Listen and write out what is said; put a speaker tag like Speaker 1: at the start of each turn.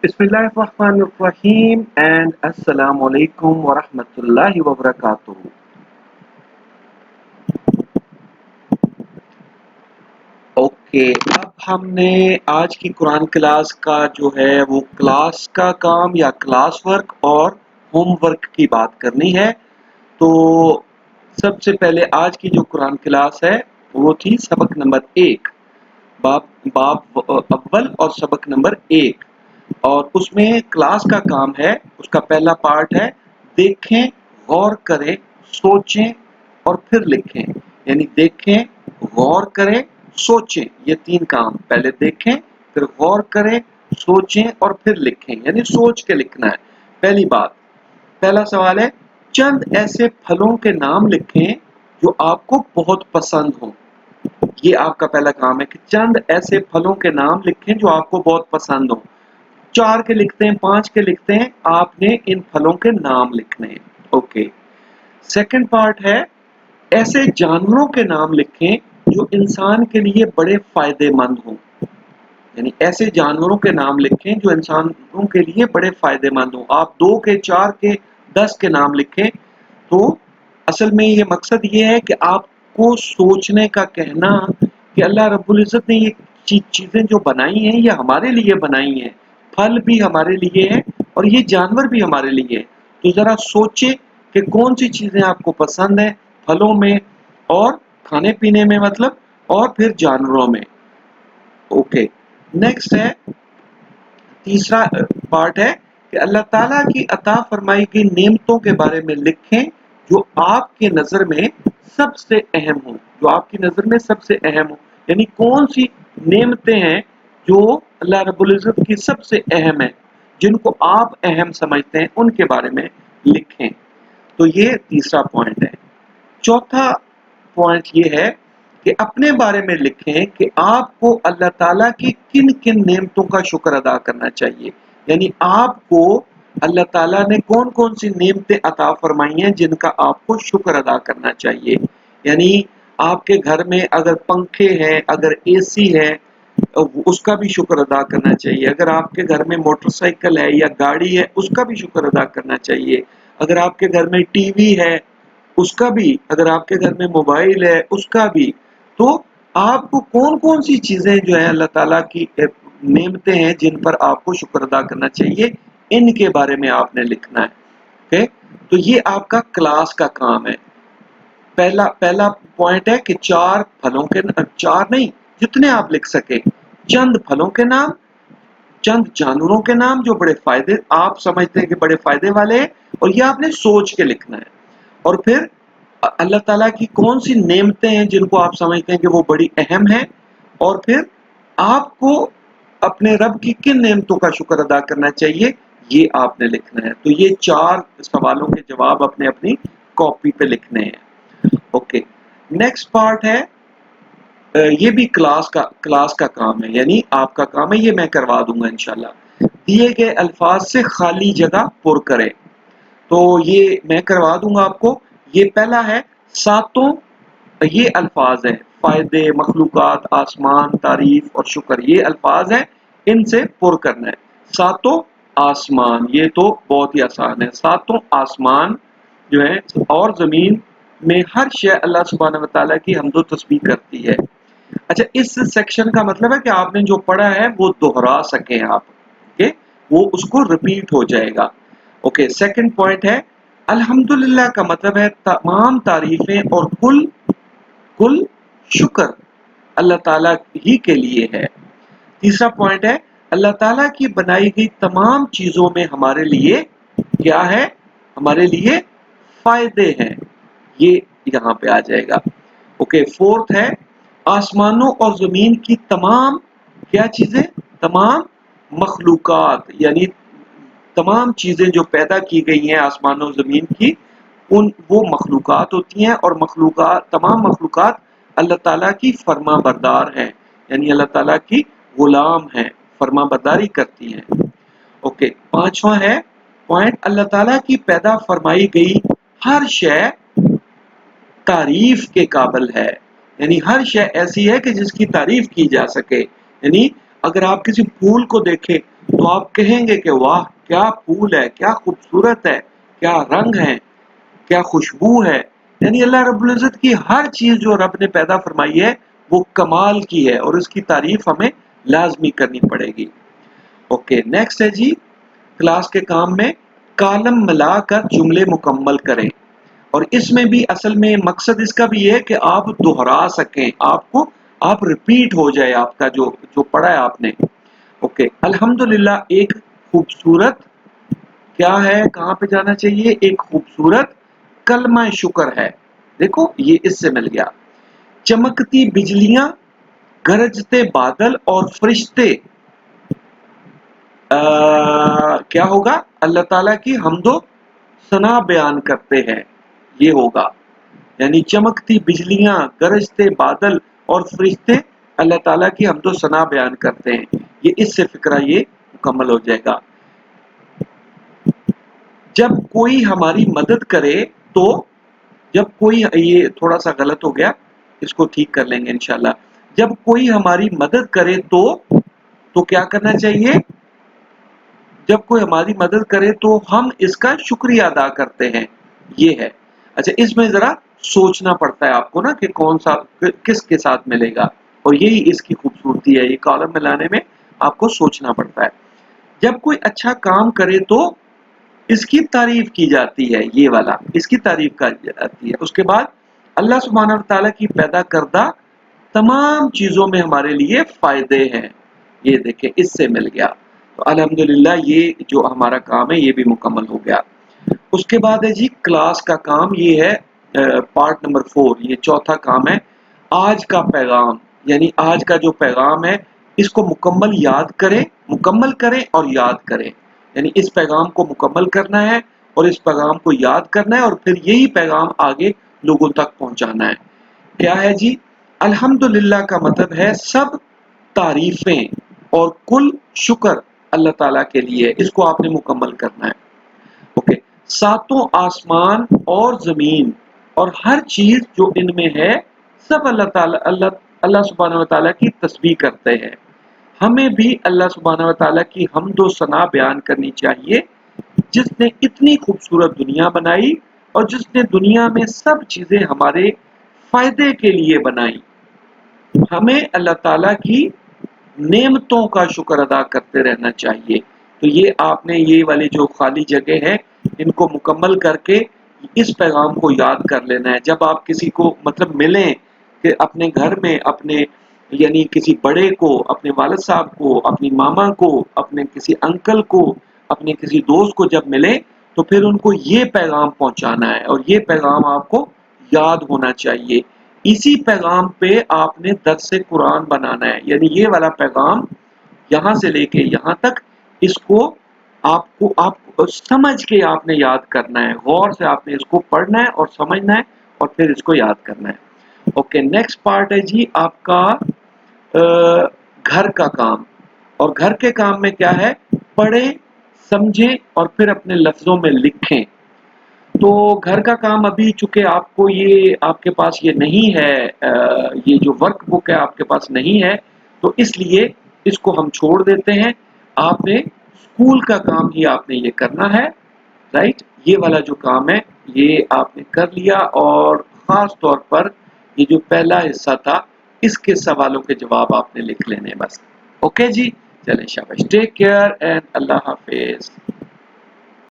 Speaker 1: Bismillahirrahmanirrahim and Assalamu alaikum wa rahmatullahi wa barakatuh. Okay, अब हमने आज की कुरान क्लास का जो है वो क्लास का काम या क्लास वर्क और होमवर्क की बात करनी है। तो सबसे पहले आज की जो कुरान क्लास है वो थी सबक नंबर 1, बाब अव्वल और सबक नंबर 1, और उसमें क्लास का काम है, उसका पहला पार्ट है देखें, गौर करें, सोचें और फिर लिखें। यानी देखें, गौर करें, सोचें, ये 3 काम। पहले देखें, फिर गौर करें, सोचें और फिर लिखें, यानी सोच के लिखना है। पहली बात, पहला सवाल है चंद ऐसे फलों के नाम लिखें जो आपको बहुत पसंद हों। ये आपका पहला काम है कि चंद ऐसे फलों के नाम लिखें जो आपको बहुत पसंद हों। 4 के लिखते हैं, 5 के लिखते हैं, आपने इन फलों के नाम लिखने हैं। ओके, सेकंड पार्ट है ऐसे जानवरों के नाम लिखें जो इंसान के लिए बड़े फायदेमंद हों। यानी ऐसे जानवरों के नाम लिखें जो इंसानों के लिए बड़े फायदेमंद हों। आप 2 के, 4 के, 10 के नाम लिखें। तो असल में ये मकसद ये है कि आपको सोचने का कहना कि अल्लाह रब्बुल इज़्ज़त ने ये चीज़ें जो बनाई हैं ये हमारे लिए बनाई हैं। फल भी हमारे लिए हैं और ये जानवर भी हमारे लिए हैं। तो ज़रा सोचें कि कौन सी चीज़ें आपको पसंद हैं फलों में और खाने पीने में, मतलब, और फिर जानवरों में। ओके, नेक्स्ट है तीसरा पार्ट है कि अल्लाह ताला की अता फरमाई गई नेमतों के बारे में लिखें जो आपके नजर में सबसे अहम हो, जो आपकी नजर में सबसे अहम हो। यानी कौन सी नेमतें हैं जो अल्लाह रब्बुल इज़्ज़त की सबसे अहम है, जिनको आप अहम समझते हैं, उनके बारे में लिखें। तो ये तीसरा पॉइंट है। चौथा पॉइंट ये है कि अपने बारे में लिखें कि आपको अल्लाह ताला की किन किन नेमतों का शुक्र अदा करना चाहिए। यानी आपको अल्लाह ताला ने कौन कौन सी नेमतें अता फरमाई हैं जिनका आपको शुक्र अदा करना चाहिए। यानी आपके घर में अगर पंखे हैं, अगर एसी है, उसका भी शुक्र अदा करना चाहिए। अगर आपके घर में मोटरसाइकिल है या गाड़ी है, उसका भी शुक्र अदा करना चाहिए। अगर आपके घर में टीवी है, उसका भी। अगर आपके घर में मोबाइल है, उसका भी। तो आपको कौन कौन सी चीजें जो है अल्लाह ताला की नेमतें हैं जिन पर आपको शुक्र अदा करना चाहिए, इनके बारे में आपने लिखना है। ओके, तो ये आपका क्लास का काम है। पहला पहला पॉइंट है कि 4 फलों के, 4 नहीं, जितने आप लिख सके, चंद फलों के नाम, चंद जानवरों के नाम जो बड़े फायदे आप समझते हैं कि बड़े फायदे वाले हैं, और ये आपने सोच के लिखना है। और फिर अल्लाह ताला की कौन सी नेमतें हैं जिनको आप समझते हैं कि वो बड़ी अहम है, और फिर आपको अपने रब की किन नेमतों का शुक्र अदा करना चाहिए, ये आपने लिखना है। तो ये 4 सवालों के जवाब अपने अपनी कॉपी पे लिखने हैं। ओके, नेक्स्ट पार्ट है ये भी क्लास का काम है, यानी आपका काम है, ये मैं करवा दूंगा इंशाल्लाह। दिए गए अल्फाज से खाली जगह पुर करें। तो ये मैं करवा दूंगा आपको। ये पहला है सातों, ये अल्फाज हैं फायदे, मखलूकात, आसमान, तारीफ और शुक्र, ये अल्फाज हैं, इनसे पुर करना है। सातों आसमान, ये तो बहुत ही आसान है। सातों आसमान जो है और जमीन में हर शय अल्लाह सुब्हानहू व तआला की हम्दो तस्बीह करती है। अच्छा, इस सेक्शन का मतलब है कि आपने जो पढ़ा है वो दोहरा सकें आप। ओके, वो उसको रिपीट हो जाएगा। ओके, सेकंड पॉइंट है अल्हम्दुलिल्लाह का मतलब है तमाम तारीफें और कुल कुल शुक्र अल्लाह ताला ही के लिए है। तीसरा पॉइंट है अल्लाह ताला की बनाई गई तमाम चीजों में हमारे लिए क्या है, हमारे लिए फायदे हैं, ये यहाँ पे आ जाएगा। ओके, फोर्थ है आसमानों और जमीन की तमाम क्या चीजें, तमाम मखलूकात, यानी तमाम चीजें जो पैदा की गई हैं आसमानों जमीन की, उन वो मखलूकात होती हैं, और मखलूकात, तमाम मखलूकात अल्लाह ताला की फर्मा बरदार हैं, यानी अल्लाह ताला की गुलाम हैं, फर्मा बरदारी करती हैं। ओके, पांचवा है पॉइंट अल्लाह ताला की पैदा फरमाई गई हर शय तारीफ के काबिल है। यानी हर शय ऐसी है कि जिसकी तारीफ की जा सके। यानी अगर आप किसी फूल को देखें تو آپ کہیں گے کہ واہ کیا پھول ہے، کیا خوبصورت ہے، کیا رنگ ہے، کیا خوشبو ہے. یعنی اللہ رب العزت کی ہر چیز جو رب نے پیدا فرمائی ہے وہ کمال کی ہے اور اس کی تعریف ہمیں لازمی کرنی پڑے گی. اوکے نیکسٹ ہے جی کلاس کے کام میں کالم ملا کر جملے مکمل کریں. اور اس میں بھی اصل میں مقصد اس کا بھی یہ ہے کہ آپ دہرا سکیں، آپ ریپیٹ ہو جائے آپ کا جو پڑھا ہے آپ نے. اوکے الحمدللہ ایک خوبصورت کیا ہے، کہاں پہ جانا چاہیے، ایک خوبصورت کلمہ شکر ہے. دیکھو یہ اس سے مل گیا. چمکتی بجلیاں، گرجتے بادل اور فرشتے کیا ہوگا، اللہ تعالیٰ کی حمد و ثنا بیان کرتے ہیں. یہ ہوگا یعنی چمکتی بجلیاں، گرجتے بادل اور فرشتے اللہ تعالیٰ کی حمد و ثنا بیان کرتے ہیں. یہ اس سے فقرہ یہ مکمل ہو جائے گا. جب کوئی ہماری مدد کرے تو، جب کوئی، یہ تھوڑا سا غلط ہو گیا، اس کو ٹھیک کر لیں گے انشاءاللہ. جب کوئی ہماری مدد کرے تو کیا کرنا چاہیے، جب کوئی ہماری مدد کرے تو ہم اس کا شکریہ ادا کرتے ہیں. یہ ہے. اچھا اس میں ذرا سوچنا پڑتا ہے آپ کو نا کہ کون سا کس کے ساتھ ملے گا، اور یہی اس کی خوبصورتی ہے. یہ کالم میں لانے میں آپ کو سوچنا پڑتا ہے. جب کوئی اچھا کام کرے تو اس کی تعریف کی جاتی ہے. یہ والا اس کی تعریف کی جاتی ہے. اس کے بعد اللہ سبحانہ و تعالیٰ کی پیدا کردہ تمام چیزوں میں ہمارے لیے فائدے ہیں. یہ دیکھیں اس سے مل گیا. تو الحمدللہ یہ جو ہمارا کام ہے یہ بھی مکمل ہو گیا. اس کے بعد ہے جی کلاس کا کام. یہ ہے پارٹ نمبر 4، یہ چوتھا کام ہے. آج کا پیغام، یعنی آج کا جو پیغام ہے اس کو مکمل کریں اور یاد کریں. یعنی اس پیغام کو مکمل کرنا ہے اور اس پیغام کو یاد کرنا ہے اور پھر یہی پیغام آگے لوگوں تک پہنچانا ہے. کیا ہے جی، الحمدللہ کا مطلب ہے سب تعریفیں اور کل شکر اللہ تعالیٰ کے لیے. اس کو آپ نے مکمل کرنا ہے. اوکے ساتوں آسمان اور زمین اور ہر چیز جو ان میں ہے سب اللہ سبحانہ و تعالیٰ کی تسبیح کرتے ہیں. ہمیں بھی اللہ سبحانہ و تعالیٰ کی حمد و ثنا بیان کرنی چاہیے جس نے اتنی خوبصورت دنیا بنائی اور جس نے دنیا میں سب چیزیں ہمارے فائدے کے لیے بنائی. ہمیں اللہ تعالیٰ کی نعمتوں کا شکر ادا کرتے رہنا چاہیے. تو یہ آپ نے یہ والے جو خالی جگہ ہے ان کو مکمل کر کے اس پیغام کو یاد کر لینا ہے. جب آپ کسی کو مطلب ملیں کہ اپنے گھر میں اپنے یعنی کسی بڑے کو، اپنے والد صاحب کو، اپنی ماما کو، اپنے کسی انکل کو، اپنے کسی دوست کو جب ملے تو پھر ان کو یہ پیغام پہنچانا ہے اور یہ پیغام آپ کو یاد ہونا چاہیے. اسی پیغام پہ آپ نے درس قرآن بنانا ہے. یعنی یہ والا پیغام یہاں سے لے کے یہاں تک اس کو آپ سمجھ کے آپ نے یاد کرنا ہے. غور سے آپ نے اس کو پڑھنا ہے اور سمجھنا ہے اور پھر اس کو یاد کرنا ہے. اوکے نیکسٹ پارٹ ہے جی آپ کا گھر کا کام. اور گھر کے کام میں کیا ہے، پڑھیں، سمجھیں اور پھر اپنے لفظوں میں لکھیں. تو گھر کا کام ابھی چونکہ آپ کو یہ آپ کے پاس یہ نہیں ہے، یہ جو ورک بک ہے آپ کے پاس نہیں ہے تو اس لیے اس کو ہم چھوڑ دیتے ہیں. آپ نے اسکول کا کام ہی آپ نے یہ کرنا ہے. رائٹ، یہ والا جو کام ہے یہ آپ نے کر لیا اور خاص طور پر یہ جو پہلا حصہ تھا اس کے سوالوں کے جواب آپ نے لکھ لینے بس. اوکے جی چلیں شاباش، ٹیک کیئر اینڈ اللہ حافظ.